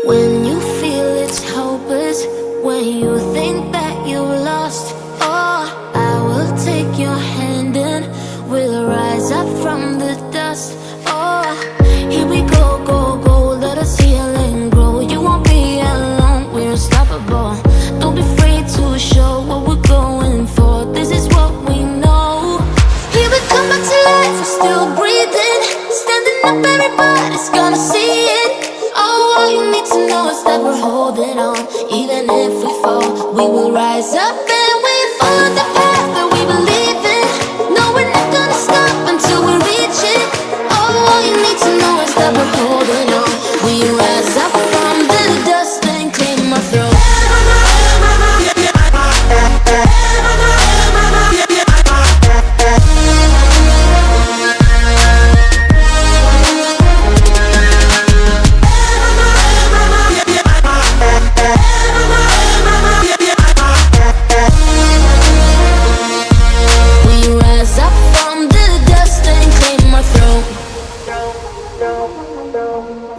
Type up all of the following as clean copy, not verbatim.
When you feel it's hopeless, when you think that you lost, oh, I will take your hand and we'll rise up from the dust. Oh, here we go, go, go, let us heal and grow. You won't be alone, we're unstoppable. Don't be afraid to show what we're going for. This is what we know. Here we come back to life, we're still breathing. Standing up, everybody's gonna see it. Oh, all you need to know is that we're holding on. Even if we fall, we will rise up and we follow the path that we believe in. No, we're not gonna stop until we reach it. Oh, all you need to know is that we're holding on. We rise up from the dust and claim our throne.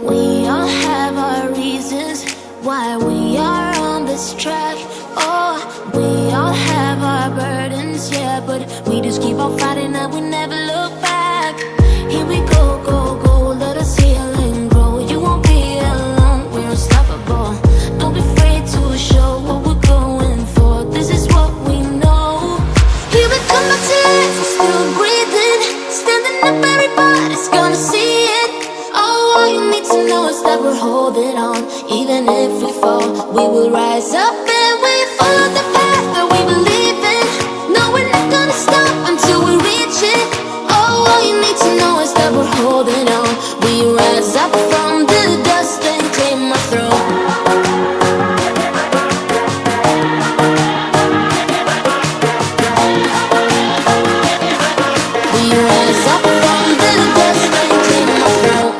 We all have our reasons why we are on this track. Oh, we all have our burdens, yeah, but we just keep on fighting and we never look back. Here we go, go, go, let us heal and grow. You won't be alone, we're unstoppable. Don't be afraid to show what we're going for. This is what we know. Here we come back to life, we're still breathing. Standing up, everybody's gonna see it. Oh, all you need to know is that we're holding on. Even if we fall, we will rise up and we follow the path that we believe in. No, we're not gonna stop until we reach it. Oh, all you need to know is that we're holding on. We rise up from the dust and claim our throne. We rise up from the dust and claim our throne.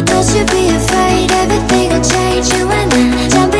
Don't you be afraid, everything will change. You and I, jump